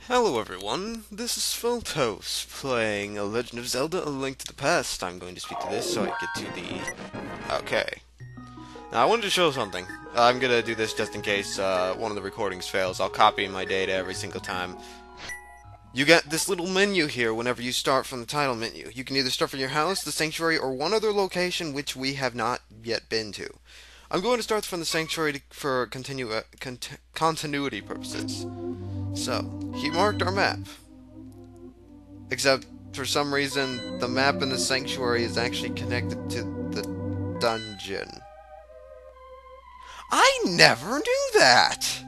Hello everyone, this is Photos, playing A Legend of Zelda, A Link to the Past. I'm going to speak to this so I get to the... Okay. Now I wanted to show something. I'm gonna do this just in case one of the recordings fails. I'll copy my data every single time. You get this little menu here whenever you start from the title menu. You can either start from your house, the sanctuary, or one other location which we have not yet been to. I'm going to start from the sanctuary for continuity purposes. So, he marked our map. Except, for some reason, the map in the sanctuary is actually connected to the dungeon. I never knew that!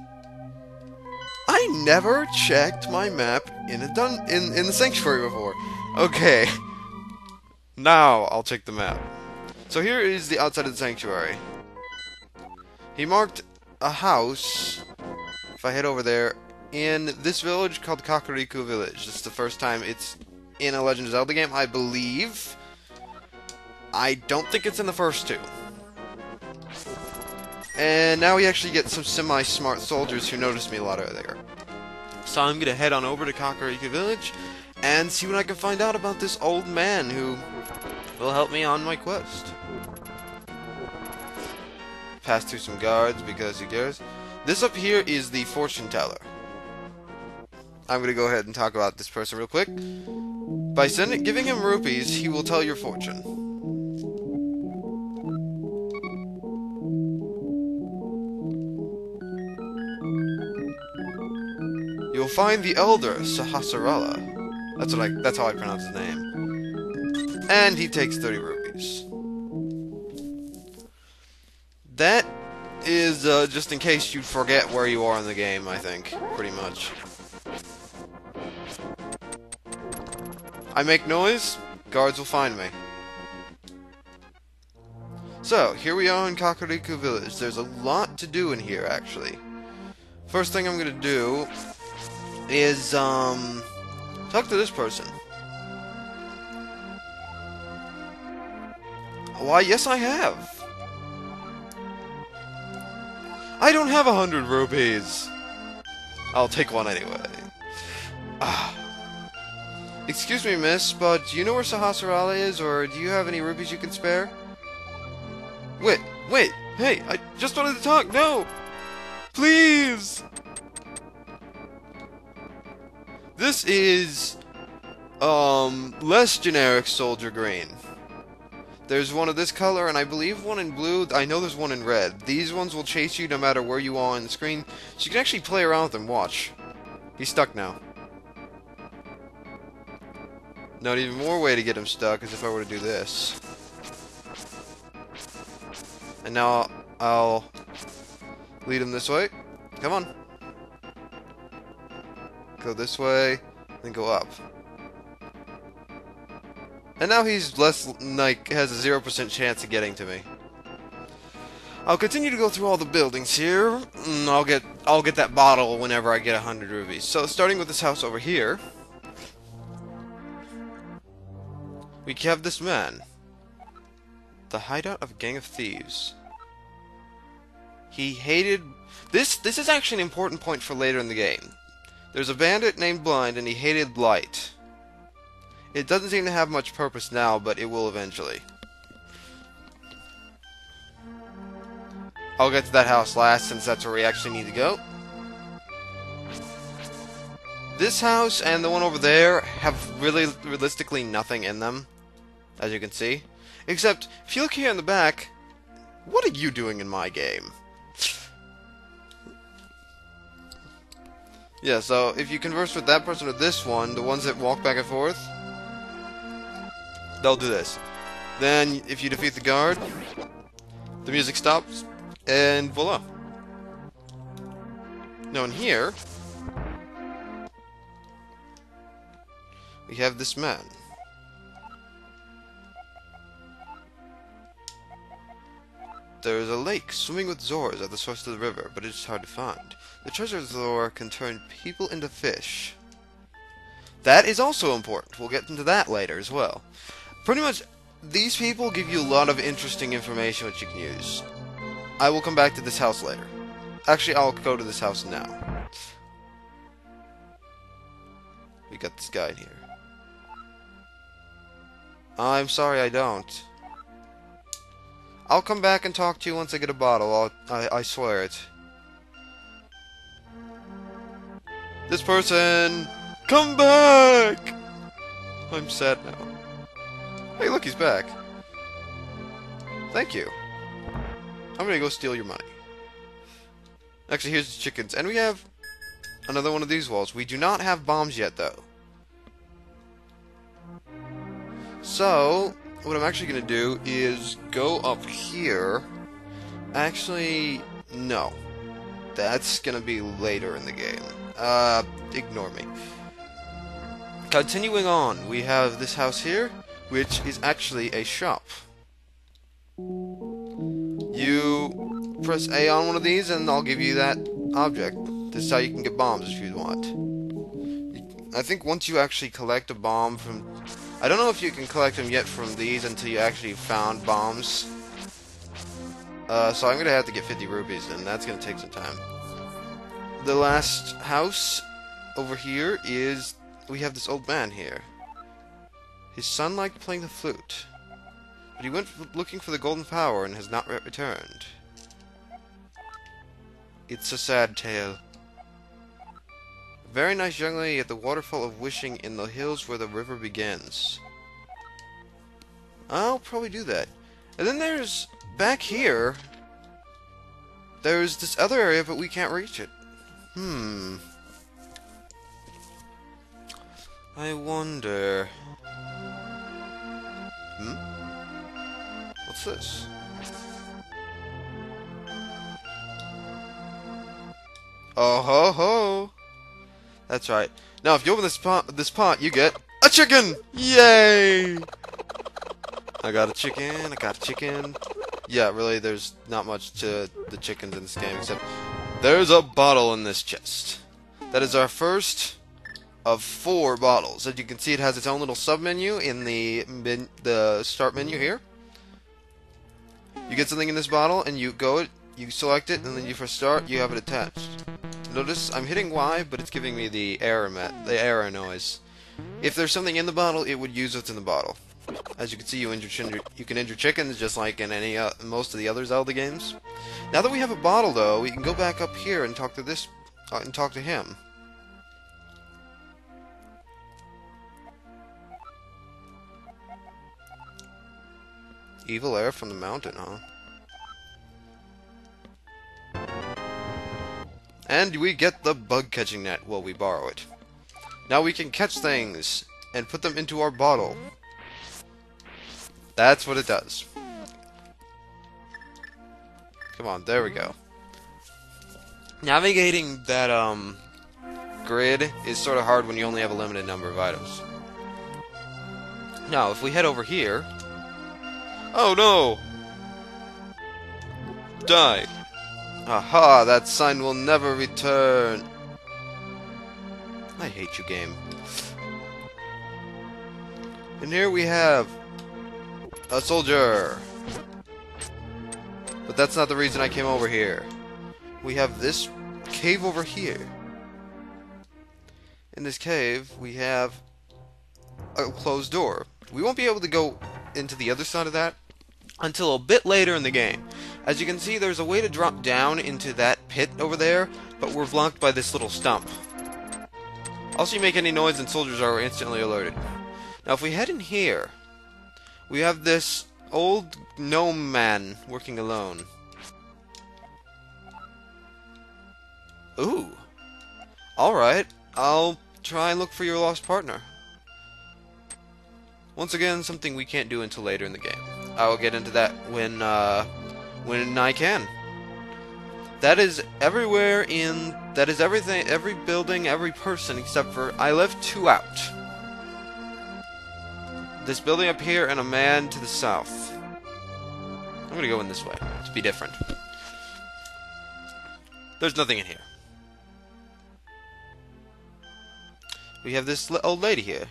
I never checked my map in the sanctuary before. Okay. Now, I'll check the map. So here is the outside of the sanctuary. He marked a house, if I head over there, in this village called Kakariko Village. This is the first time it's in a Legend of Zelda game, I believe. I don't think it's in the first two. And now we actually get some semi-smart soldiers who noticed me a lot earlier. So I'm gonna head on over to Kakariko Village and see what I can find out about this old man who will help me on my quest. Pass through some guards because who cares? This up here is the fortune teller. I'm going to go ahead and talk about this person real quick. By giving him rupees, he will tell your fortune. You'll find the elder, Sahasrahla. That's how I pronounce his name. And he takes 30 rupees. That is just in case you forget where you are in the game, I think. Pretty much. I make noise, guards will find me. So, here we are in Kakariko Village. There's a lot to do in here, actually. First thing I'm gonna do is, talk to this person. Why, yes I have. I don't have 100 rupees. I'll take one anyway. Excuse me, miss, but do you know where Sahasrahla is, or do you have any rupees you can spare? Wait, hey, I just wanted to talk, no! Please! This is, less generic Soldier Green. There's one of this color, and I believe one in blue. I know there's one in red. These ones will chase you no matter where you are on the screen, so you can actually play around with them. Watch. He's stuck now. Now, an even more way to get him stuck is if I were to do this. And now I'll lead him this way. Come on. Go this way, then go up. And now he's has a 0% chance of getting to me. I'll continue to go through all the buildings here. And I'll get that bottle whenever I get 100 rubies. So starting with this house over here, we have this man. The hideout of a gang of thieves. He hated... This is actually an important point for later in the game. There's a bandit named Blind, and he hated light. It doesn't seem to have much purpose now, but it will eventually. I'll get to that house last, since that's where we actually need to go. This house and the one over there have realistically nothing in them, as you can see. Except, if you look here in the back, what are you doing in my game? Yeah, so if you converse with that person or this one, the ones that walk back and forth, they'll do this. Then, if you defeat the guard, the music stops, and voila. Now in here, we have this man. There is a lake swimming with Zors at the source of the river, but it is hard to find. The treasure Zor can turn people into fish. That is also important. We'll get into that later as well. Pretty much, these people give you a lot of interesting information which you can use. I will come back to this house later. Actually, I'll go to this house now. We got this guy in here. I'm sorry, I don't. I'll come back and talk to you once I get a bottle. I swear it. This person, come back! I'm sad now. Hey, look, he's back. Thank you. I'm gonna go steal your money. Actually, here's the chickens. And we have another one of these walls. We do not have bombs yet, though. So, what I'm actually gonna do is go up here. Actually, no. That's gonna be later in the game. Ignore me. Continuing on, we have this house here, which is actually a shop. You press A on one of these, and I'll give you that object. This is how you can get bombs if you want. I think once you actually collect a bomb from... I don't know if you can collect them yet from these until you actually found bombs. So I'm gonna have to get 50 rupees, and that's gonna take some time. The last house over here is... we have this old man here. His son liked playing the flute, but he went looking for the golden power and has not yet returned. It's a sad tale. A very nice young lady at the waterfall of wishing in the hills where the river begins. I'll probably do that. And then there's... back here... there's this other area, but we can't reach it. I wonder... What's this? Oh ho ho! That's right. Now, if you open this pot, you get a chicken! Yay! I got a chicken. I got a chicken. Yeah, really, there's not much to the chickens in this game except there's a bottle in this chest. That is our first of 4 bottles. As you can see, it has its own little sub-menu in the start menu here. You get something in this bottle, and you select it, and then you press start, you have it attached. Notice I'm hitting Y, but it's giving me the error noise. If there's something in the bottle, it would use what's in the bottle. As you can see, you can injure chickens just like in most of the other Zelda games. Now that we have a bottle, though, we can go back up here and talk to him. Evil air from the mountain, huh? And we get the bug catching net. Well, we borrow it. Now we can catch things and put them into our bottle. That's what it does. Come on, there we go. Navigating that grid is sort of hard when you only have a limited number of items. Now, if we head over here... Oh no! Die! Aha, that sign will never return. I hate you, game. And here we have a soldier. But that's not the reason I came over here. We have this cave over here. In this cave, we have a closed door. We won't be able to go into the other side of that until a bit later in the game. As you can see, there's a way to drop down into that pit over there, but we're blocked by this little stump. Also, you make any noise and soldiers are instantly alerted. Now, if we head in here, we have this old gnome man working alone. Ooh. Alright, I'll try and look for your lost partner. Once again, something we can't do until later in the game. I will get into that when I can. That is everywhere in... that is everything, every building, every person, except for... I left 2 out. This building up here and a man to the south. I'm gonna go in this way, to be different. There's nothing in here. We have this old lady here.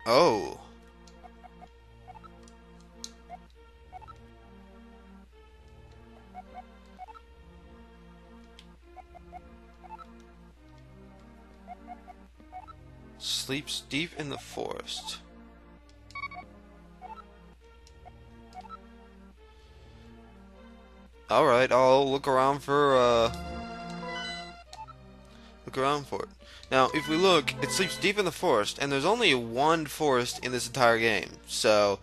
Oh. Sleeps deep in the forest. Alright, I'll look around for it. Now, if we look, it sleeps deep in the forest, and there's only one forest in this entire game, so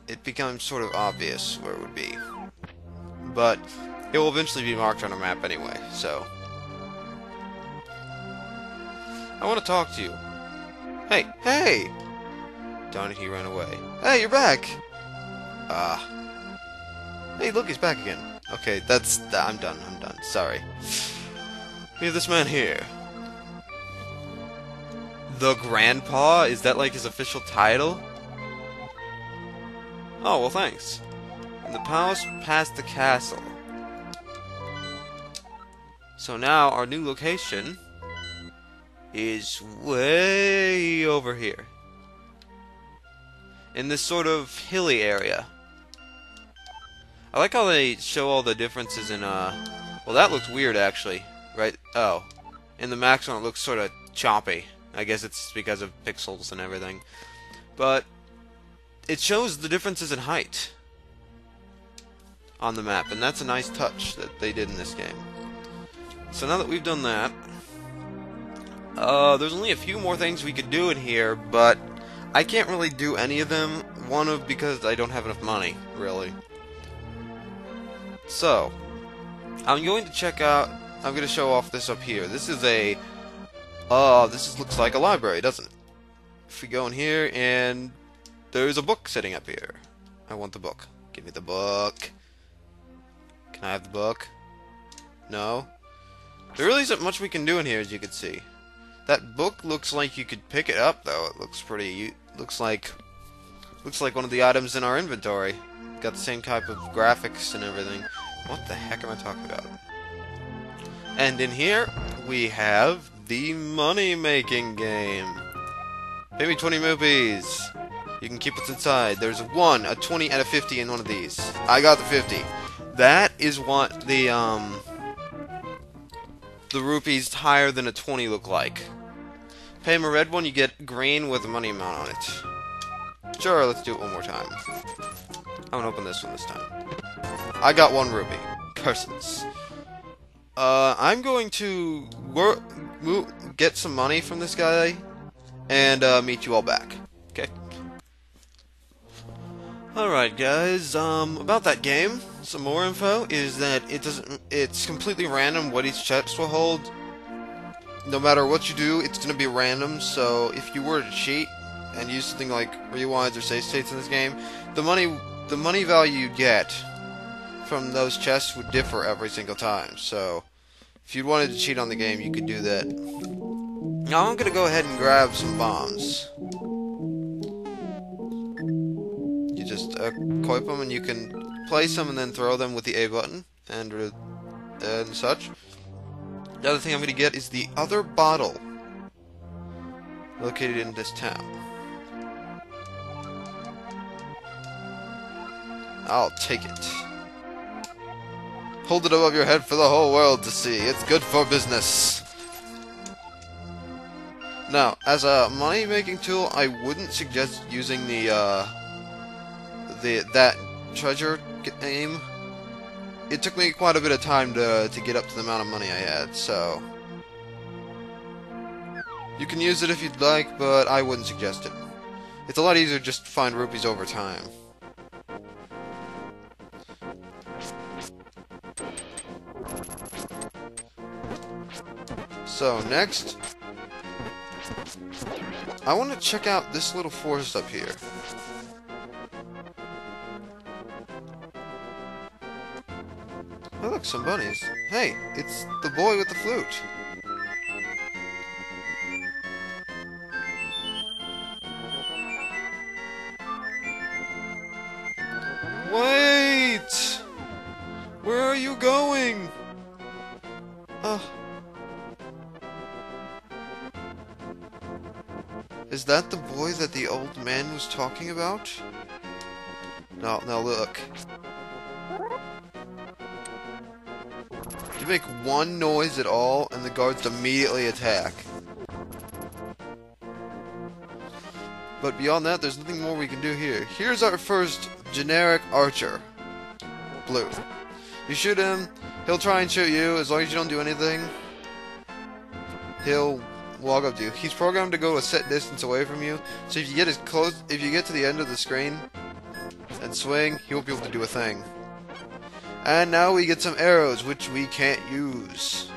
it becomes sort of obvious where it would be. But it will eventually be marked on a map anyway, so. I want to talk to you. Hey, hey! Darn it, he ran away. Hey, you're back! Hey, look, he's back again. Okay, I'm done, sorry. We have this man here. The Grandpa? Is that like his official title? Oh, well, thanks. In the palace past the castle. So now our new location is way over here. In this sort of hilly area. I like how they show all the differences in, well, that looks weird, actually. Right? Oh. In the max one, it looks sort of choppy. I guess it's because of pixels and everything. But it shows the differences in height on the map, and that's a nice touch that they did in this game. So now that we've done that, there's only a few more things we could do in here, but I can't really do any of them. Because I don't have enough money, really. So, I'm going to show off this up here. This is looks like a library, doesn't it? If we go in here, and there's a book sitting up here. I want the book. Give me the book. Can I have the book? No? There really isn't much we can do in here, as you can see. That book looks like you could pick it up, though. It looks pretty... Looks like one of the items in our inventory. Got the same type of graphics and everything. What the heck am I talking about? And in here, we have the money-making game. Pay me 20 rupees. You can keep what's inside. There's a 1, a 20, and a 50 in one of these. I got the 50. That is what the rupees higher than a 20 look like. Pay him a red one, you get green with a money amount on it. Sure, let's do it one more time. I'm gonna open this one this time. I got 1 rupee. Curses. I'm going to get some money from this guy and meet you all back. Okay. Alright, guys. About that game, some more info is that it's completely random what each chest will hold. No matter what you do, it's gonna be random. So if you were to cheat and use something like rewinds or save states in this game, the money value you get from those chests would differ every single time. So if you wanted to cheat on the game, you could do that. Now I'm gonna go ahead and grab some bombs. You just equip them, and you can place them and then throw them with the A button and such. The other thing I'm gonna get is the other bottle located in this town. I'll take it. Hold it above your head for the whole world to see. It's good for business. Now, as a money-making tool, I wouldn't suggest using that treasure game. It took me quite a bit of time to get up to the amount of money I had, so you can use it if you'd like, but I wouldn't suggest it. It's a lot easier just to find rupees over time. So, next, I want to check out this little forest up here. Oh, look, some bunnies. Hey, it's the boy with the flute. Wait! Where are you going? Is that the boy that the old man was talking about? No, now look. You make one noise at all, and the guards immediately attack. But beyond that, there's nothing more we can do here. Here's our first generic archer. Blue. You shoot him, he'll try and shoot you. As long as you don't do anything, he'll walk up to you. He's programmed to go a set distance away from you, so if you get to the end of the screen and swing, he won't be able to do a thing. And now we get some arrows, which we can't use.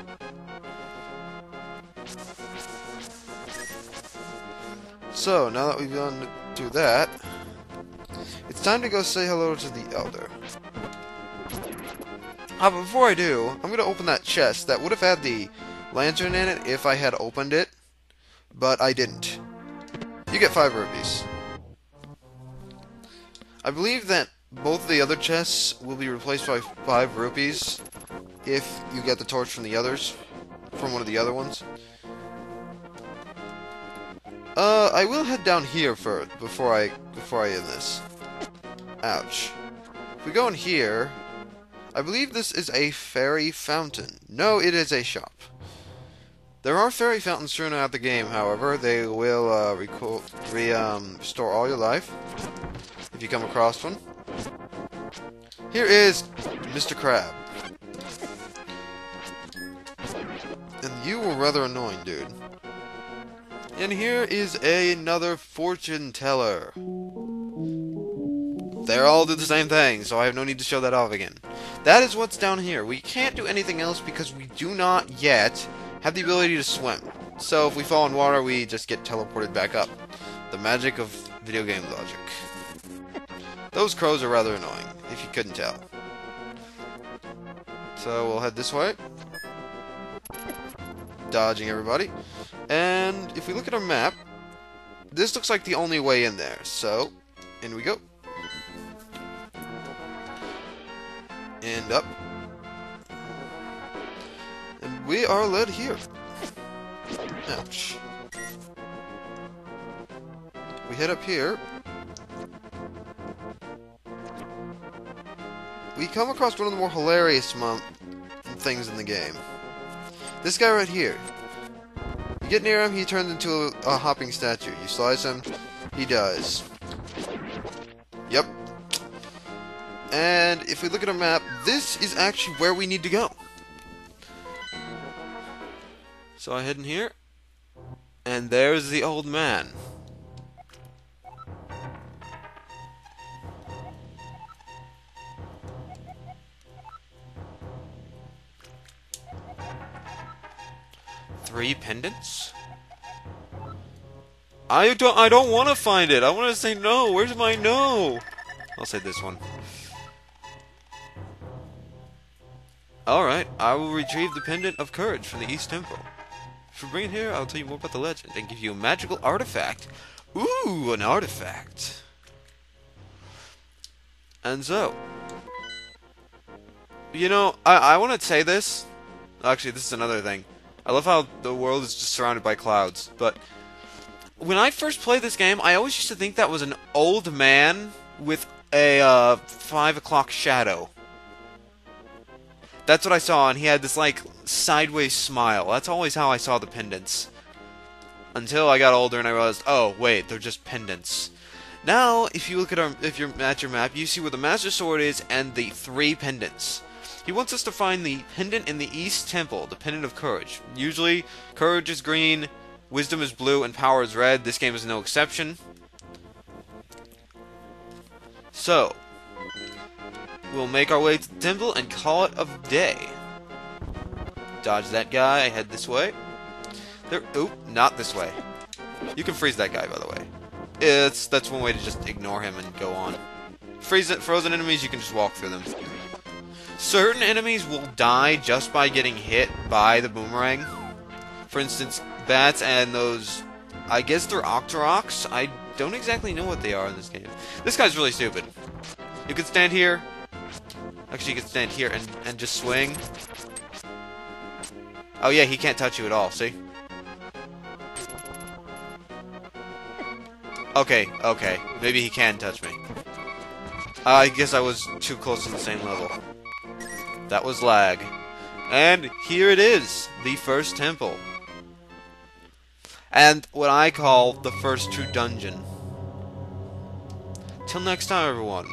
So, now that we've gone through that, it's time to go say hello to the Elder. But before I do, I'm going to open that chest that would have had the lantern in it if I had opened it, but I didn't. You get 5 rupees. I believe that both the other chests will be replaced by 5 rupees if you get the torch from the others, from one of the other ones. I will head down here first before I end this. Ouch. If we go in here, I believe this is a fairy fountain. No, it is a shop. There are fairy fountains strewn throughout the game, however. They will restore all your life if you come across one. Here is Mr. Crab. And you were rather annoying, dude. And here is another fortune teller. They all do the same thing, so I have no need to show that off again. That is what's down here. We can't do anything else because we do not yet have the ability to swim. So if we fall in water, we just get teleported back up. The magic of video game logic. Those crows are rather annoying, if you couldn't tell. So we'll head this way. Dodging everybody. And if we look at our map, this looks like the only way in there. So, in we go. And up. And we are led here. Ouch. We head up here. We come across one of the more hilarious things in the game. This guy right here. You get near him, he turns into a hopping statue. You slice him, he dies. Yep. And if we look at our map, this is actually where we need to go. So I head in here, and there's the old man. Three pendants? I don't want to find it. I want to say no. Where's my no? I'll say this one. Alright, I will retrieve the pendant of courage from the East Temple. If we bring it here, I'll tell you more about the legend and give you a magical artifact. Ooh, an artifact. And so, you know, I want to say this. Actually, this is another thing. I love how the world is just surrounded by clouds, but when I first played this game, I always used to think that was an old man with a 5 o'clock shadow. That's what I saw, and he had this, like, sideways smile. That's always how I saw the pendants. Until I got older and I realized, oh, wait, they're just pendants. Now, if you look at your map, you see where the Master Sword is and the 3 pendants. He wants us to find the pendant in the East Temple, the pendant of courage. Usually, courage is green, wisdom is blue, and power is red. This game is no exception. So, we'll make our way to the temple and call it a day. Dodge that guy, head this way. Oop, not this way. You can freeze that guy, by the way. That's one way to just ignore him and go on. Frozen enemies, you can just walk through them. Certain enemies will die just by getting hit by the boomerang. For instance, bats and those, I guess they're Octoroks. I don't exactly know what they are in this game. This guy's really stupid. You can stand here. Actually, you can stand here and just swing. Oh yeah, he can't touch you at all, see? Okay. Maybe he can touch me. I guess I was too close to the same level. That was lag. And here it is, the first temple. And what I call the first true dungeon. Till next time, everyone.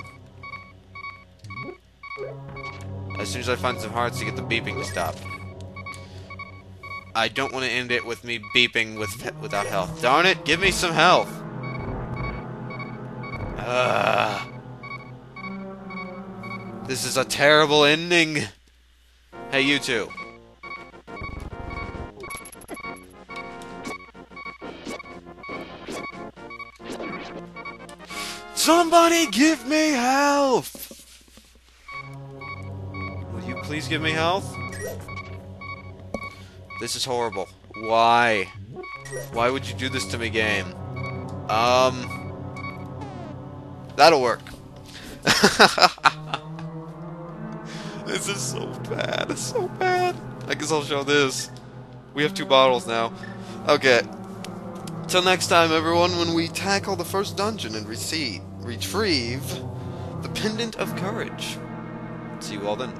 As soon as I find some hearts to get the beeping to stop. I don't want to end it with me beeping without health. Darn it, give me some health! This is a terrible ending! Hey, you two. Somebody give me health! Will you please give me health? This is horrible. Why? Why would you do this to me, game? That'll work. This is so bad. It's so bad. I guess I'll show this. We have 2 bottles now. Okay. Till next time, everyone, when we tackle the first dungeon and retrieve the Pendant of Courage. See you all then.